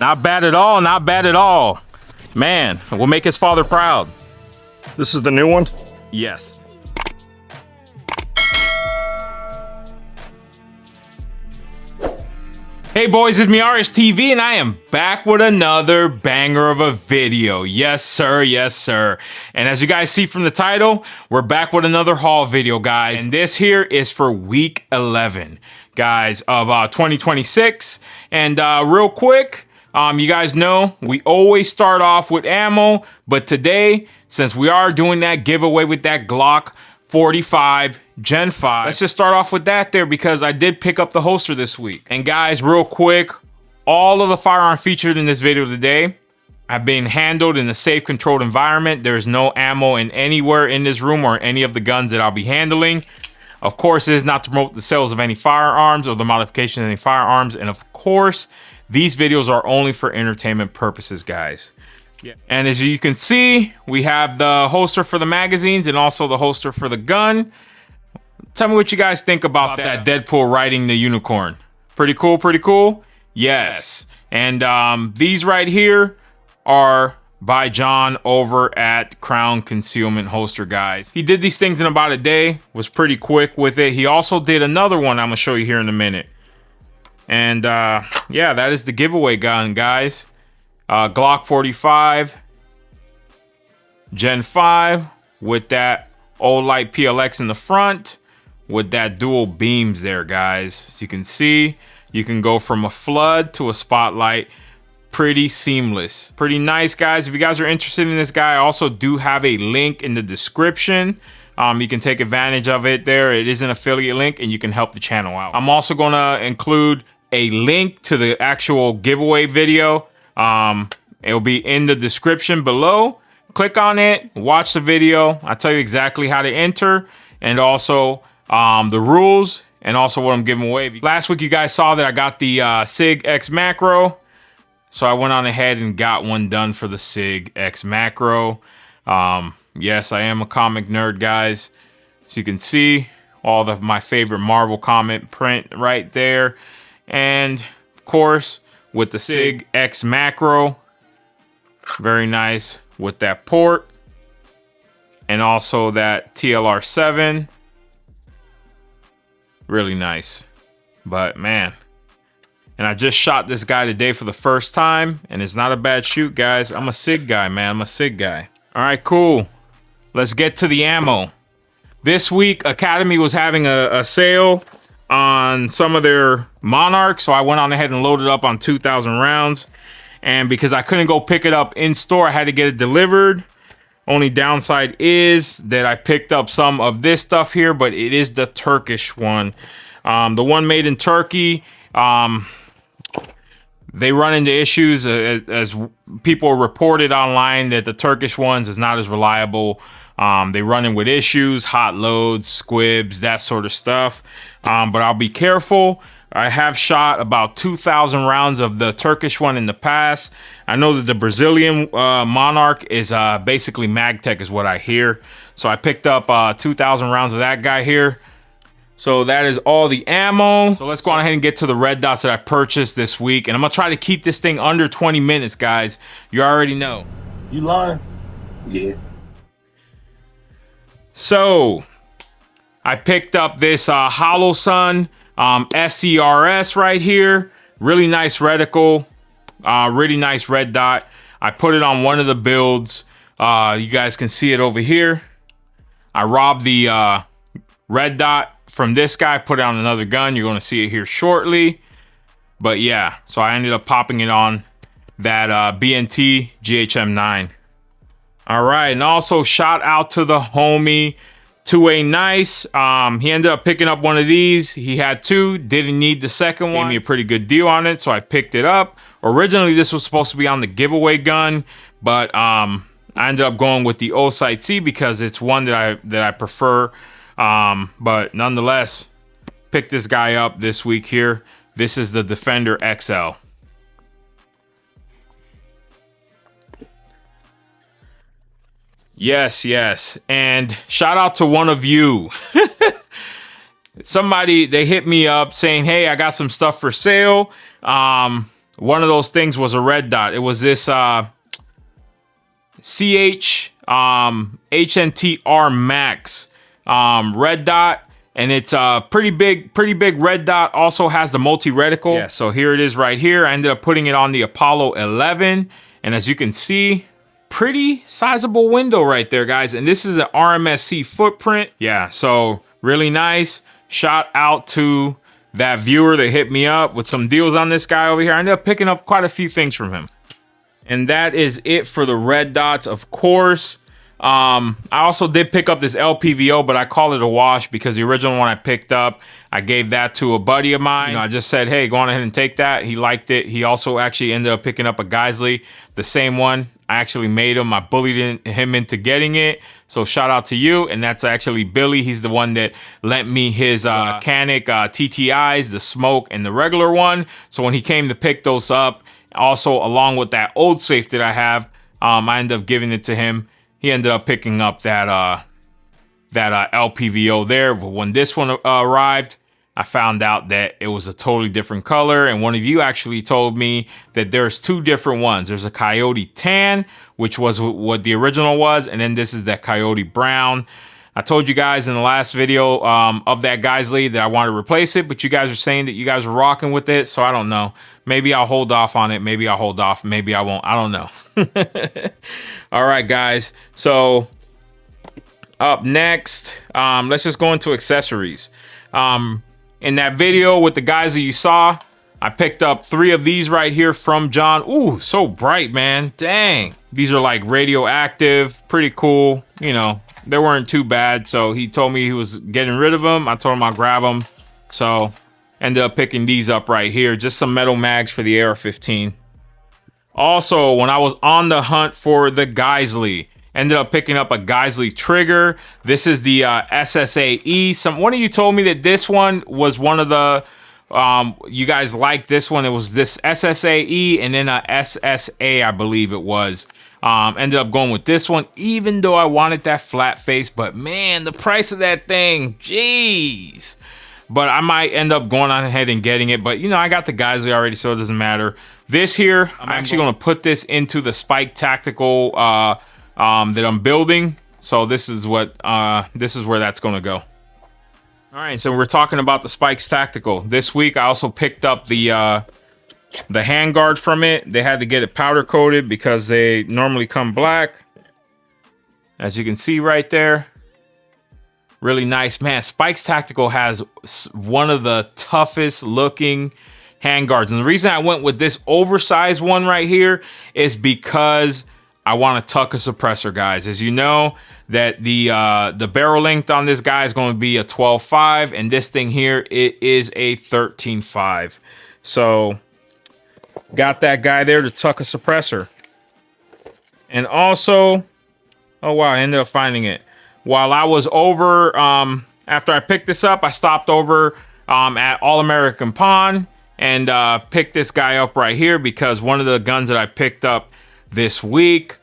Not bad at all, not bad at all. Man, we'll make his father proud. This is the new one? Yes. Hey boys, it's me TV, and I am back with another banger of a video. Yes sir, yes sir. And as you guys see from the title, we're back with another haul video, guys. And this here is for week 11, guys, of 2026. And real quick, you guys know we always start off with ammo, but today, since we are doing that giveaway with that Glock 45 Gen 5. Let's just start off with that there because I did pick up the holster this week. And guys, real quick, all of the firearm featured in this video today have been handled in a safe, controlled environment. There's no ammo in anywhere in this room or any of the guns that I'll be handling. Of course, it is not to promote the sales of any firearms or the modification of any firearms. And of course, these videos are only for entertainment purposes, guys. Yeah. And as you can see, we have the holster for the magazines and also the holster for the gun. Tell me what you guys think about that Deadpool riding the unicorn. Pretty cool, pretty cool? Yes. And these right here are by John over at Crown Concealment Holster, guys. He did these things in about a day, was pretty quick with it. He also did another one I'm gonna show you here in a minute. And yeah, that is the giveaway gun, guys. Glock 45 Gen 5 with that Olight PLX in the front with that dual beams there, guys. As you can see, you can go from a flood to a spotlight. Pretty seamless. Pretty nice, guys. If you guys are interested in this guy, I also do have a link in the description. You can take advantage of it there. It is an affiliate link and you can help the channel out. I'm also going to include a link to the actual giveaway video. It'll be in the description below. Click on it, watch the video. I'll tell you exactly how to enter and also the rules and also what I'm giving away. Last week you guys saw that I got the SIG X Macro. So I went on ahead and got one done for the SIG X Macro. Yes, I am a comic nerd, guys. So you can see all of my favorite Marvel comic print right there. And of course, with the SIG X Macro, very nice with that port and also that TLR7, really nice. But man, and I just shot this guy today for the first time and it's not a bad shoot, guys. I'm a SIG guy, man. I'm a SIG guy. All right, cool. Let's get to the ammo. This week, Academy was having a sale on some of their Monarchs, so I went on ahead and loaded up on 2,000 rounds. And because I couldn't go pick it up in store, I had to get it delivered. Only downside is that I picked up some of this stuff here, but it is the Turkish one. The one made in Turkey, they run into issues as people reported online that the Turkish ones is not as reliable. They run in with issues, hot loads, squibs, that sort of stuff. But I'll be careful. I have shot about 2,000 rounds of the Turkish one in the past. I know that the Brazilian Monarch is basically MagTech is what I hear. So I picked up 2,000 rounds of that guy here. So that is all the ammo. So let's go on ahead and get to the red dots that I purchased this week. And I'm going to try to keep this thing under 20 minutes, guys. You already know. You lying? Yeah. So I picked up this Hollow Sun SERS right here. Really nice reticle. Really nice red dot. I put it on one of the builds. You guys can see it over here. I robbed the red dot from this guy, put it on another gun. You're going to see it here shortly. But yeah, so I ended up popping it on that BNT GHM9. All right, and also shout out to the homie 2A Nice. He ended up picking up one of these. He had two, didn't need the second one. Gave me a pretty good deal on it, so I picked it up. Originally, this was supposed to be on the giveaway gun, but I ended up going with the Olight C because it's one that I prefer. But nonetheless, picked this guy up this week here. This is the Defender XL. Yes, yes. And shout out to one of you. Somebody, they hit me up saying, hey, I got some stuff for sale. one of those things was a red dot. It was this HNTR Max red dot. And it's a pretty big red dot. Also has the multi-reticle. Yeah, so here it is right here. I ended up putting it on the Apollo 11. And as you can see, pretty sizable window right there, guys. And this is an RMSC footprint. Yeah, so really nice. Shout out to that viewer that hit me up with some deals on this guy over here. I ended up picking up quite a few things from him. And that is it for the red dots, of course. I also did pick up this LPVO, but I call it a wash because the original one I picked up, I gave that to a buddy of mine. You know, I just said, hey, go on ahead and take that. He liked it. He also actually ended up picking up a Geisley, the same one. I actually made him. I bullied him into getting it. So shout out to you. And that's actually Billy. He's the one that lent me his mechanic TTIs, the smoke and the regular one. So when he came to pick those up, also along with that old safe that I have, I ended up giving it to him. He ended up picking up that LPVO there. But when this one arrived, I found out that it was a totally different color. And one of you actually told me that there's two different ones. There's a Coyote Tan, which was what the original was. And then this is that Coyote Brown. I told you guys in the last video of that Geisley that I wanted to replace it. But you guys are saying that you guys are rocking with it. So I don't know. Maybe I'll hold off on it. Maybe I'll hold off. Maybe I won't. I don't know. All right, guys. So up next, let's just go into accessories. In that video with the guys that you saw, I picked up 3 of these right here from John. Ooh, so bright, man. Dang. These are like radioactive, pretty cool. You know, they weren't too bad. So he told me he was getting rid of them. I told him I'll grab them. So ended up picking these up right here. Just some metal mags for the AR-15. Also, when I was on the hunt for the Geisley, ended up picking up a Geisley trigger. This is the SSAE. One of you told me that this one was one of the, you guys liked this one. It was this SSAE and then a SSA, I believe it was. Ended up going with this one, even though I wanted that flat face. But man, the price of that thing, jeez. But I might end up going on ahead and getting it. But, you know, I got the Geisley already, so it doesn't matter. This here, I'm actually going to put this into the Spike Tactical that I'm building. So this is what this is where that's going to go. All right, so we're talking about the Spikes Tactical. This week, I also picked up the handguard from it. They had to get it powder coated because they normally come black. As you can see right there. Really nice, man. Spikes Tactical has one of the toughest looking handguards. And the reason I went with this oversized one right here is because I want to tuck a suppressor, guys. As you know, that the barrel length on this guy is going to be a 12.5, and this thing here, it is a 13.5. So got that guy there to tuck a suppressor. And also, oh wow, I ended up finding it. While I was over, after I picked this up, I stopped over at All American Pawn and picked this guy up right here because one of the guns that I picked up this week,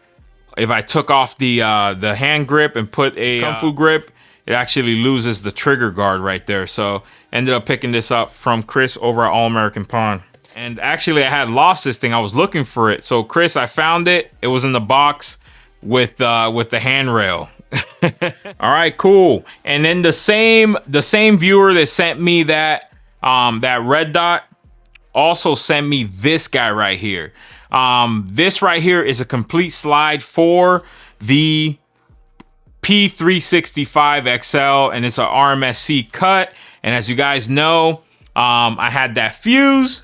if I took off the hand grip and put a Kung Fu grip, it actually loses the trigger guard right there. So ended up picking this up from Chris over at All American Pawn. And actually I had lost this thing. I was looking for it. So Chris, I found it. It was in the box with the handrail. All right, cool. And then the same viewer that sent me that red dot also sent me this guy right here. This right here is a complete slide for the P365 XL, and it's an RMSC cut. And as you guys know, I had that fuse.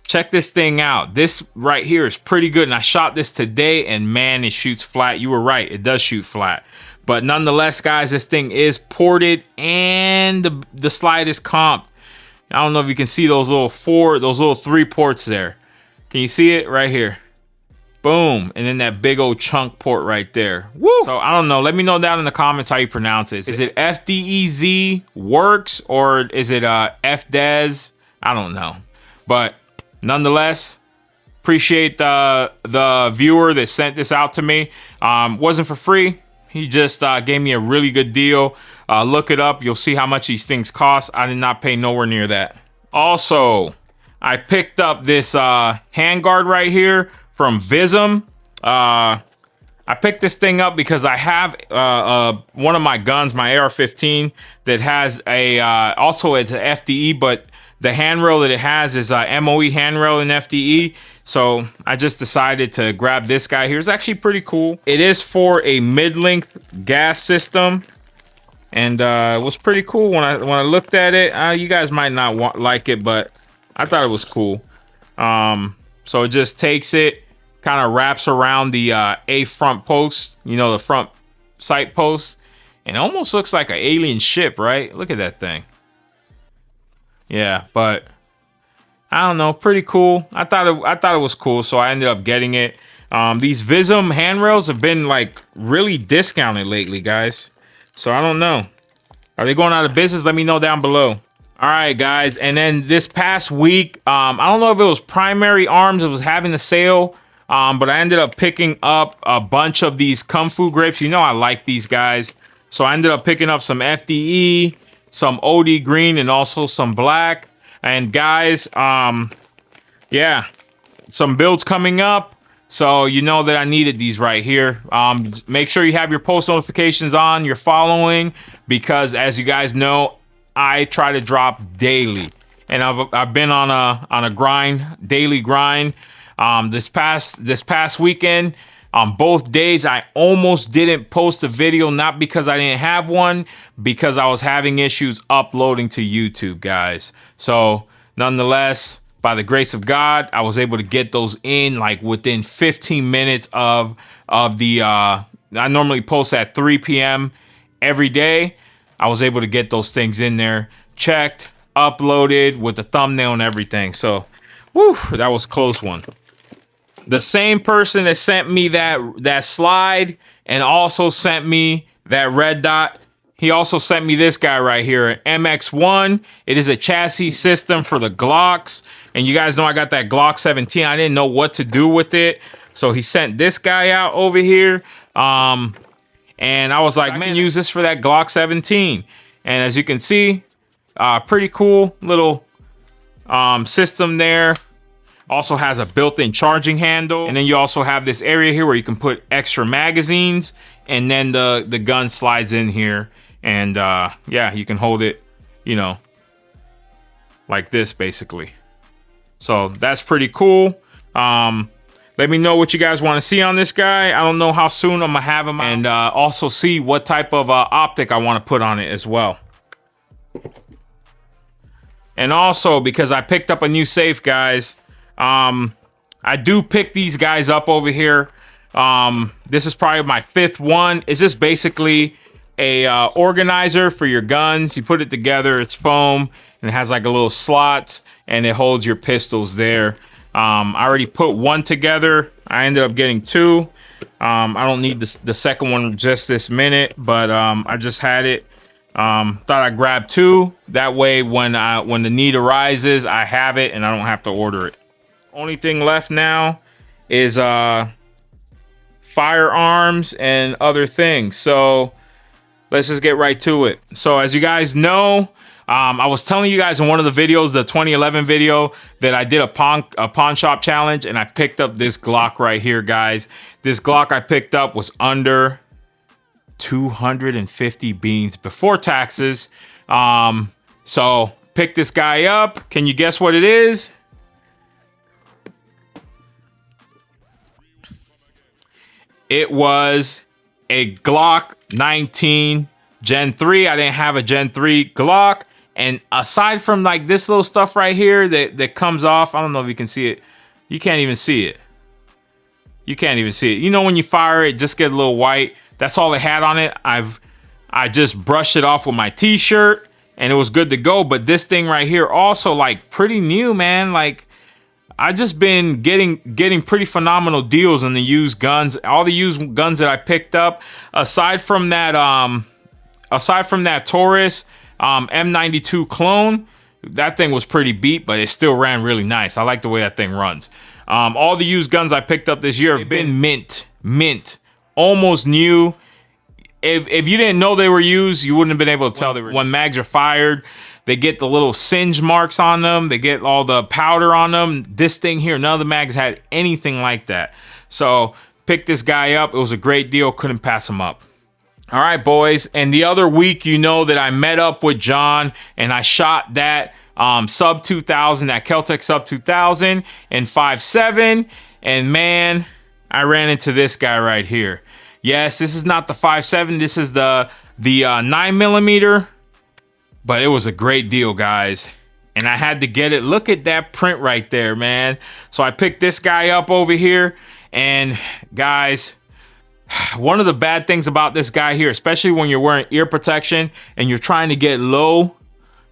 Check this thing out. This right here is pretty good, and I shot this today, and man, it shoots flat. You were right, it does shoot flat. But nonetheless, guys, this thing is ported, and the slide is comped. I don't know if you can see those little 3 ports there. Can you see it right here? Boom. And then that big old chunk port right there. Woo! So I don't know. Let me know down in the comments how you pronounce it. Is it FDEZ works or is it FDEZ? I don't know. But nonetheless, appreciate the viewer that sent this out to me. Wasn't for free. He just gave me a really good deal. Look it up. You'll see how much these things cost. I did not pay nowhere near that. Also, I picked up this handguard right here from Vism. I picked this thing up because I have one of my guns, my AR-15, that has a also it's an FDE, but the handrail that it has is a MOE handrail in FDE. So I just decided to grab this guy here. It's actually pretty cool. It is for a mid-length gas system, and it was pretty cool when I looked at it. You guys might not like it, but I thought it was cool. So it just takes it, kind of wraps around the A front post, you know, the front sight post, and it almost looks like an alien ship, right? Look at that thing. Yeah, but I don't know, pretty cool. I thought it was cool, so I ended up getting it. These Vism handrails have been like really discounted lately, guys. So I don't know. Are they going out of business? Let me know down below. All right, guys. And then this past week, I don't know if it was Primary Arms that was having the sale, but I ended up picking up a bunch of these Kung Fu grips. You know I like these guys. So I ended up picking up some FDE, some OD green, and also some black. And guys, yeah, some builds coming up. So you know that I needed these right here. Make sure you have your post notifications on, you're following, because as you guys know, I try to drop daily. And I've been on a grind, daily grind. This past weekend, on both days, I almost didn't post a video, not because I didn't have one, because I was having issues uploading to YouTube, guys. So nonetheless, by the grace of God, I was able to get those in like within 15 minutes of the, I normally post at 3 p.m. every day. I was able to get those things in there, checked, uploaded with the thumbnail and everything. So, whew, that was a close one. The same person that sent me that slide and also sent me that red dot, he also sent me this guy right here, an MX-1. It is a chassis system for the Glocks. And you guys know I got that Glock 17. I didn't know what to do with it. So he sent this guy out over here. And I was like, man, use this for that Glock 17. And as you can see, pretty cool little system there. Also has a built-in charging handle. And then you also have this area here where you can put extra magazines. And then the gun slides in here. And yeah, you can hold it, you know, like this basically. So that's pretty cool. Let me know what you guys want to see on this guy. I don't know how soon I'm gonna have him, and also see what type of optic I want to put on it as well. And also, because I picked up a new safe, guys, I do pick these guys up over here. This is probably my 5th one. It's just basically a organizer for your guns. You put it together, it's foam, and it has like a little slots, and it holds your pistols there. I already put one together. I ended up getting 2. I don't need the second one just this minute, but I just had it. Thought I'd grab 2. That way, when the need arises, I have it and I don't have to order it. Only thing left now is firearms and other things. So let's just get right to it. So as you guys know, I was telling you guys in one of the videos, the 2011 video, that I did a pawn shop challenge, and I picked up this Glock right here, guys. This Glock I picked up was under 250 beans before taxes. So pick this guy up. Can you guess what it is? It was a Glock 19 Gen 3. I didn't have a Gen 3 Glock. And aside from like this little stuff right here that comes off, I don't know if you can see it. You can't even see it. You can't even see it. You know, when you fire it, just get a little white. That's all it had on it. I just brushed it off with my t-shirt and it was good to go. But this thing right here also like pretty new, man. Like I just been getting pretty phenomenal deals on the used guns. All the used guns that I picked up, aside from that Taurus M92 clone, that thing was pretty beat, but it still ran really nice. I like the way that thing runs. All the used guns I picked up this year have been mint, almost new. If you didn't know they were used, you wouldn't have been able to tell they were. When mags are fired, They get the little singe marks on them. They get all the powder on them. This thing here, none of the mags had anything like that. So picked this guy up. It was a great deal. Couldn't pass him up. All right, boys. And the other week, you know that I met up with John and I shot that sub 2000, that Keltec sub 2000 and 5.7. And man, I ran into this guy right here. Yes, this is not the 5.7. This is the 9mm. But it was a great deal, guys. And I had to get it. Look at that print right there, man. So I picked this guy up over here. And guys, one of the bad things about this guy here, especially when you're wearing ear protection and you're trying to get low,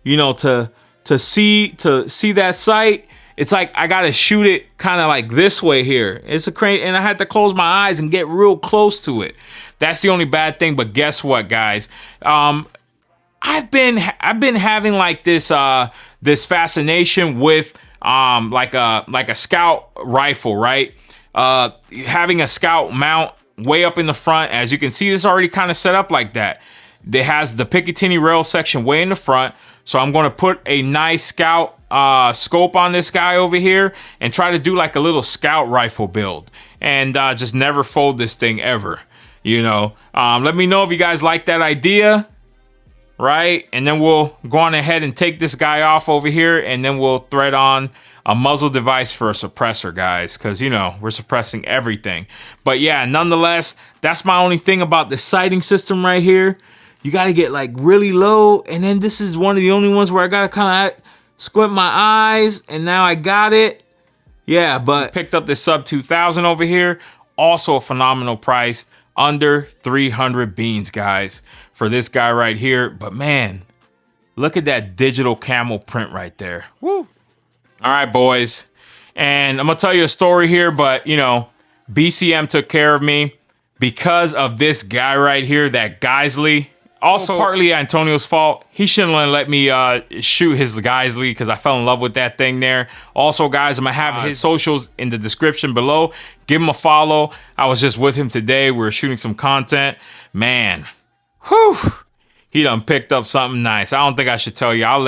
you know, to see that sight, it's like I gotta shoot it kind of like this way here. It's a crane, and I had to close my eyes and get real close to it. That's the only bad thing. But guess what, guys? I've been having like this this fascination with like a scout rifle, right? Having a scout mount way up in the front. As you can see, this is already kind of set up like that. It has the Picatinny rail section way in the front. So I'm going to put a nice scout scope on this guy over here and try to do like a little scout rifle build and just never fold this thing ever, you know. Let me know if you guys like that idea, right? And then we'll go on ahead and take this guy off over here, and then we'll thread on a muzzle device for a suppressor, guys, because, you know, we're suppressing everything. But yeah, nonetheless, that's my only thing about the sighting system right here. You got to get like really low, and then this is one of the only ones where I got to kind of squint my eyes, and now I got it. Yeah, but picked up this sub 2000 over here. Also a phenomenal price, under 300 beans, guys, for this guy right here. But man, look at that digital camel print right there. Woo! All right, boys. And I'm going to tell you a story here, but, you know, BCM took care of me because of this guy right here, that Geisley. Also, partly Antonio's fault. He shouldn't have let me shoot his Geisley because I fell in love with that thing there. Also, guys, I'm going to have his socials in the description below. Give him a follow. I was just with him today. We were shooting some content. Man, whew. He done picked up something nice. I don't think I should tell you. I'll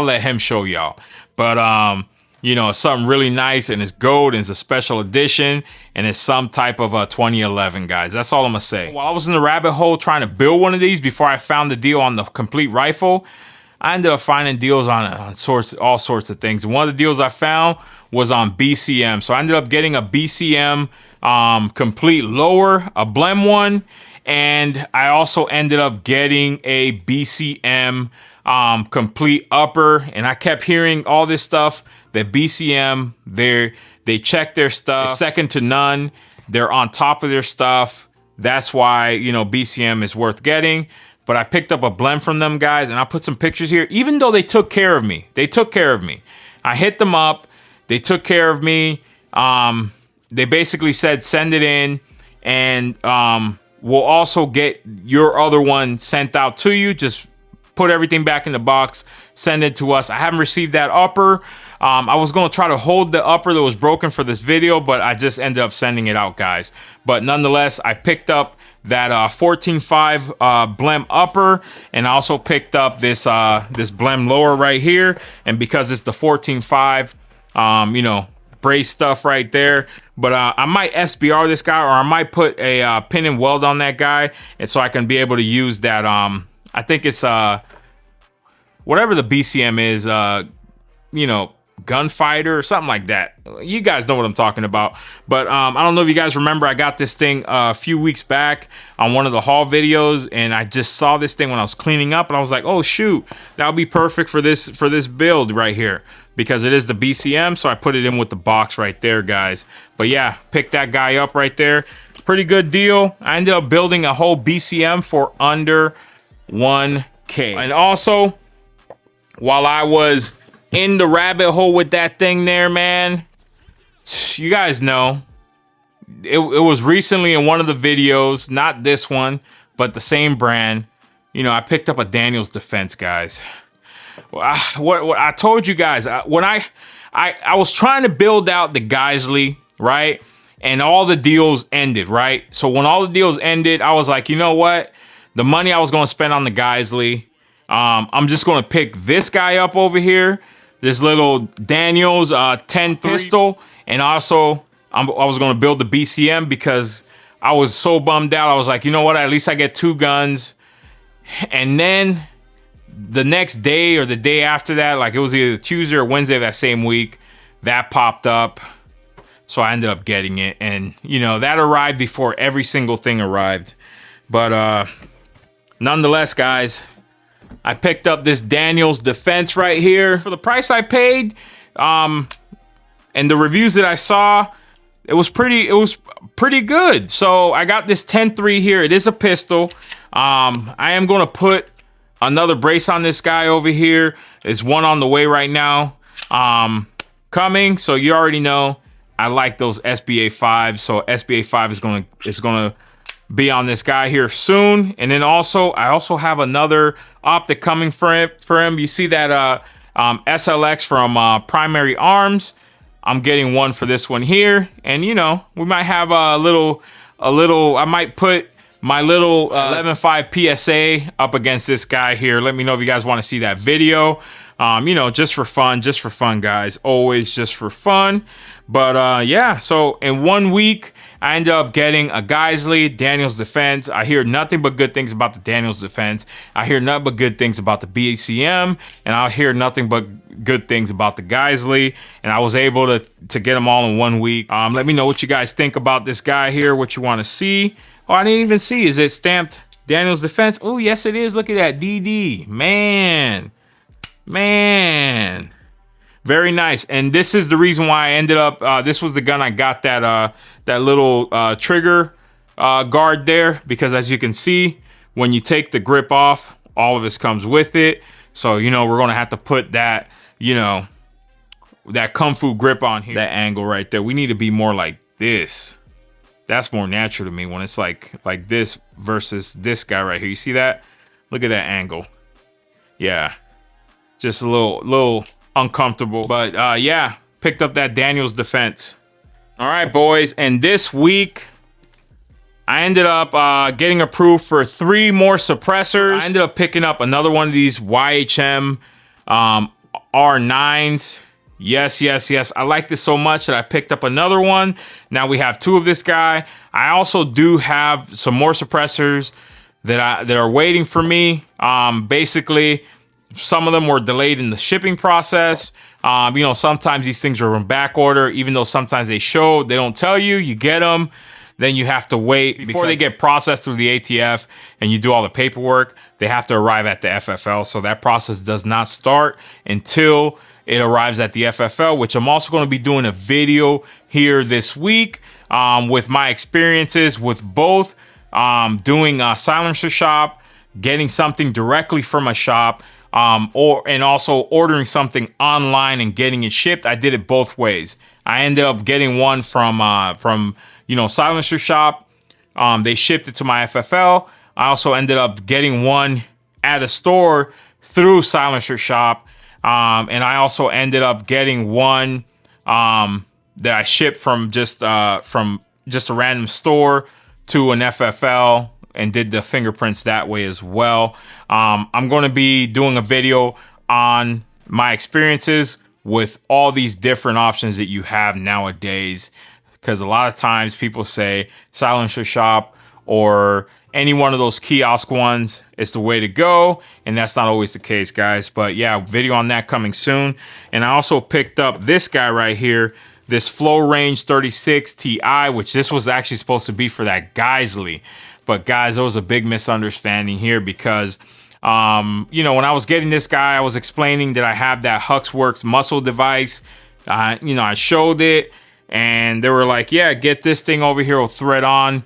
let him show y'all. But, you know, it's something really nice, and it's gold, and it's a special edition, and it's some type of a 2011, guys. That's all I'm gonna say. While I was in the rabbit hole trying to build one of these before I found the deal on the complete rifle, I ended up finding deals on all sorts of things. One of the deals I found was on BCM. So I ended up getting a BCM complete lower, a blem one, and I also ended up getting a BCM complete upper. And I kept hearing all this stuff that BCM, they check their stuff, it's second to none. They're on top of their stuff. That's why, you know, BCM is worth getting. But I picked up a blend from them, guys, and I put some pictures here. Even though they took care of me, I hit them up. They took care of me. They basically said, send it in, and we'll also get your other one sent out to you. Just put everything back in the box, send it to us. I haven't received that upper. I was going to try to hold the upper that was broken for this video, but I just ended up sending it out, guys. But nonetheless, I picked up that 14.5 blem upper, and I also picked up this this blem lower right here. And because it's the 14.5, you know, brace stuff right there. But I might SBR this guy, or I might put a pin and weld on that guy, and so I can be able to use that. I think it's whatever the BCM is, you know, gunfighter or something like that. You guys know what I'm talking about. But I don't know if you guys remember, I got this thing a few weeks back on one of the haul videos, and I just saw this thing when I was cleaning up, and I was like, oh shoot, that would be perfect for this build right here, because it is the BCM. So I put it in with the box right there, guys. But yeah, pick that guy up right there. Pretty good deal. I ended up building a whole BCM for under 1K. And also, while I was in the rabbit hole with that thing there, man, you guys know, it was recently in one of the videos, not this one, but the same brand. You know, I picked up a Daniels Defense, guys. What I told you guys, when I was trying to build out the Geisley, right? And all the deals ended, right? So when all the deals ended, I was like, you know what? The money I was going to spend on the Geisley, I'm just going to pick this guy up over here, this little Daniels 10 pistol, and also I was going to build the BCM because I was so bummed out. I was like, you know what, at least I get 2 guns. And then the next day or the day after that, like it was either Tuesday or Wednesday of that same week, that popped up. So I ended up getting it, and you know, that arrived before every single thing arrived. But nonetheless, guys, I picked up this Daniels Defense right here for the price I paid, and the reviews that I saw, it was pretty good. So I got this 10-3 here. It is a pistol. I am going to put another brace on this guy over here. There's one on the way right now, coming. So you already know I like those SBA 5s. So SBA 5 is gonna be on this guy here soon. And then also, I also have another optic coming for him. You see that SLX from Primary Arms. I'm getting one for this one here. And you know, we might have a little, I might put my little 11.5 PSA up against this guy here. Let me know if you guys want to see that video. You know, just for fun, guys. Always just for fun. But yeah, so in 1 week, I ended up getting a Geisley Daniels Defense. I hear nothing but good things about the Daniels Defense. I hear nothing but good things about the BCM, and I hear nothing but good things about the Geisley. And I was able to get them all in 1 week. Let me know what you guys think about this guy here, what you want to see. Oh, I didn't even see. Is it stamped Daniels Defense? Oh, yes, it is. Look at that. DD. Man. Very nice. And this is the reason why I ended up, this was the gun I got that little trigger guard there, because as you can see, when you take the grip off, all of this comes with it. So, you know, we're going to have to put that, you know, that Kung Fu grip on here. That angle right there. We need to be more like this. That's more natural to me when it's like this versus this guy right here. You see that? Look at that angle. Yeah. Just a little uncomfortable. But yeah, picked up that Daniels Defense. All right, boys. And this week, I ended up getting approved for 3 more suppressors. I ended up picking up another one of these YHM R9s. Yes. I like this so much that I picked up another one. Now we have 2 of this guy. I also do have some more suppressors that are waiting for me. Basically, some of them were delayed in the shipping process. You know, sometimes these things are in back order, even though sometimes they show, they don't tell you, you get them. Then you have to wait before they get processed through the ATF and you do all the paperwork. They have to arrive at the FFL. So that process does not start until it arrives at the FFL, which I'm also going to be doing a video here this week with my experiences with both doing a silencer shop, getting something directly from a shop, and also ordering something online and getting it shipped. I did it both ways. I ended up getting one from you know, silencer shop. They shipped it to my FFL. I also ended up getting one at a store through silencer shop. And I also ended up getting one that I shipped from just a random store to an FFL and did the fingerprints that way as well. I'm going to be doing a video on my experiences with all these different options that you have nowadays, because a lot of times people say silencer shop or any one of those kiosk ones is the way to go, and that's not always the case, guys. But yeah, video on that coming soon. And I also picked up this guy right here, this Flow Range 36 Ti, which this was actually supposed to be for that Geisley. But guys, there was a big misunderstanding here because, you know, when I was getting this guy, I was explaining that I have that Huxworks muscle device. You know, I showed it and they were like, yeah, get this thing over here, will thread on.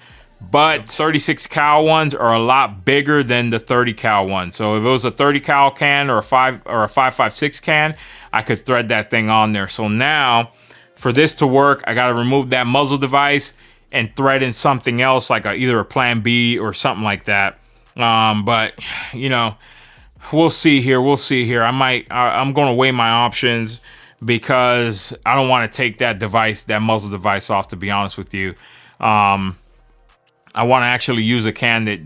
But 36 cal ones are a lot bigger than the 30 cal one. So if it was a 30 cal can or a 5.56 can, I could thread that thing on there. So now for this to work, I got to remove that muzzle device and thread in something else, like either a plan B or something like that. But you know, we'll see here. I'm going to weigh my options because I don't want to take that muzzle device off, to be honest with you. I want to actually use a can that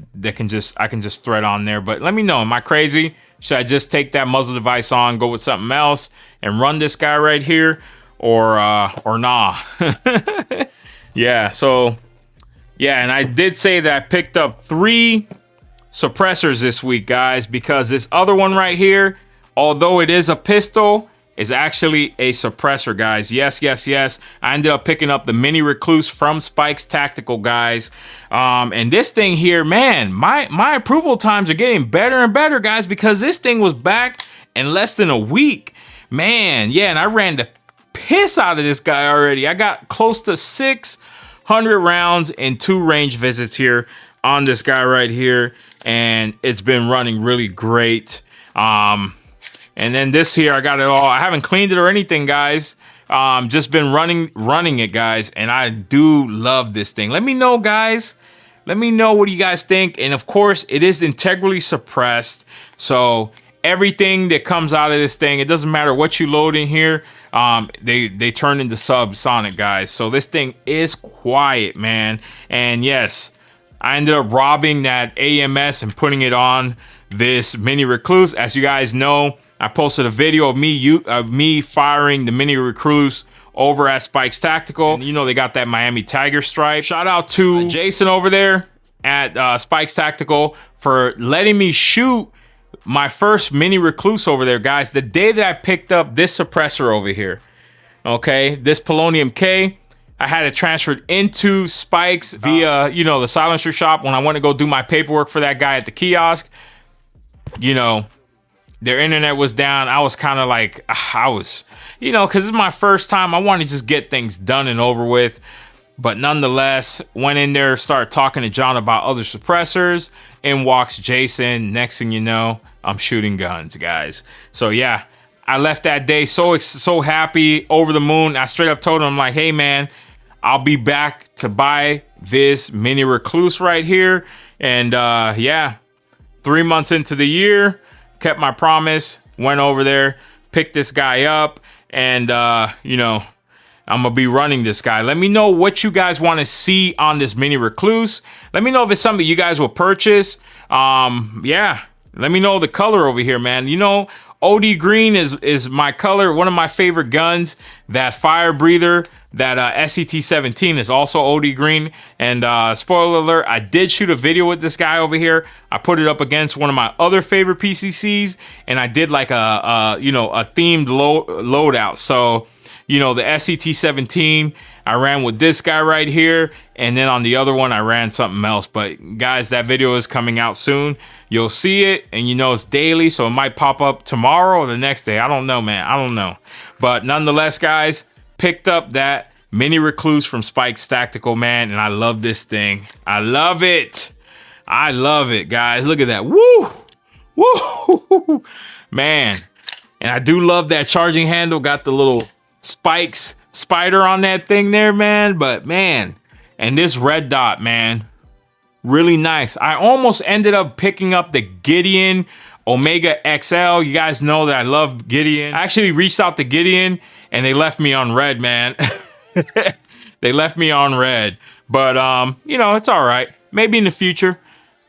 I can just thread on there. But let me know, am I crazy? Should I just take that muzzle device on, go with something else, and run this guy right here, or nah? Yeah. So yeah, and I did say that I picked up 3 suppressors this week, guys, because this other one right here, although it is a pistol, is actually a suppressor, guys. Yes, yes, yes. I ended up picking up the Mini Recluse from Spikes Tactical, guys. And this thing here, man, my approval times are getting better and better, guys, because this thing was back in less than a week. Man, yeah, and I ran the piss out of this guy already. I got close to 600 rounds in 2 range visits here on this guy right here, and it's been running really great. And then this here, I got it all. I haven't cleaned it or anything, guys. Just been running it, guys. And I do love this thing. Let me know, guys. Let me know what you guys think. And of course, it is integrally suppressed. So everything that comes out of this thing, it doesn't matter what you load in here. They turn into subsonic, guys. So this thing is quiet, man. And yes, I ended up robbing that AMS and putting it on this Mini Recluse. As you guys know, I posted a video of me firing the Mini Recluse over at Spikes Tactical. And you know, they got that Miami Tiger stripe. Shout out to Jason over there at Spikes Tactical for letting me shoot my first Mini Recluse over there, guys. The day that I picked up this suppressor over here, okay, this Polonium K, I had it transferred into Spikes via, you know, the silencer shop when I went to go do my paperwork for that guy at the kiosk. You know, their internet was down. I was kind of like, you know, because it's my first time. I want to just get things done and over with. But nonetheless, went in there, started talking to John about other suppressors. In walks Jason. Next thing you know, I'm shooting guns, guys. So yeah, I left that day so happy, over the moon. I straight up told him, I'm like, hey man, I'll be back to buy this Mini Recluse right here. And yeah, 3 months into the year, kept my promise, went over there, picked this guy up, and you know, I'm gonna be running this guy. Let me know what you guys want to see on this Mini Recluse. Let me know if it's something you guys will purchase. Yeah, let me know the color over here, man. You know, OD green is my color, one of my favorite guns. That fire breather, that SET-17 is also OD green. And spoiler alert, I did shoot a video with this guy over here. I put it up against one of my other favorite PCCs, and I did like you know, a themed loadout. So, you know, the SET-17, I ran with this guy right here, and then on the other one, I ran something else. But guys, that video is coming out soon. You'll see it, and you know it's daily, so it might pop up tomorrow or the next day. I don't know, man. I don't know. But nonetheless, guys, picked up that Mini Recluse from Spikes Tactical, man, and I love this thing. I love it. I love it, guys. Look at that. Woo! Woo! Man. And I do love that charging handle. Got the little Spikes spider on that thing there, man. But man, and this red dot, man, really nice. I almost ended up picking up the Gideon Omega XL. You guys know that I love Gideon. I actually reached out to Gideon and they left me on red, man. They left me on red. But you know, it's all right. Maybe in the future.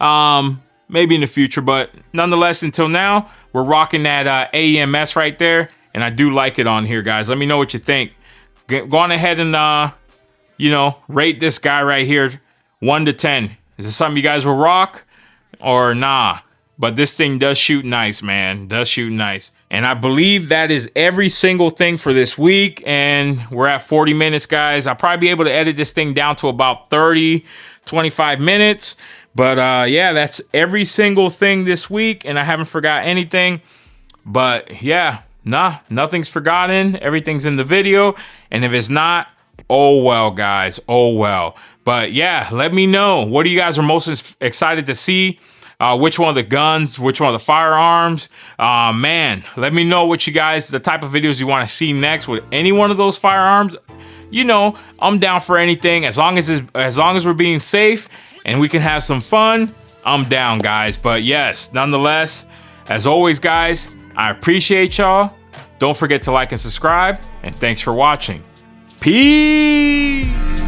Maybe in the future, but nonetheless, until now, we're rocking that AEMS right there. And I do like it on here, guys. Let me know what you think. Go on ahead and, you know, rate this guy right here, 1 to 10. Is this something you guys will rock or nah? But this thing does shoot nice, man. Does shoot nice. And I believe that is every single thing for this week. And we're at 40 minutes, guys. I'll probably be able to edit this thing down to about 30, 25 minutes. But yeah, that's every single thing this week. And I haven't forgot anything. But yeah. Nah, nothing's forgotten. Everything's in the video. And if it's not, oh well, guys. Oh well. But yeah, let me know. What do you guys are most excited to see? Which one of the guns? Which one of the firearms? Man, let me know what you guys, the type of videos you want to see next with any one of those firearms. You know, I'm down for anything. As long as we're being safe and we can have some fun, I'm down, guys. But yes, nonetheless, as always, guys, I appreciate y'all. Don't forget to like and subscribe, and thanks for watching. Peace!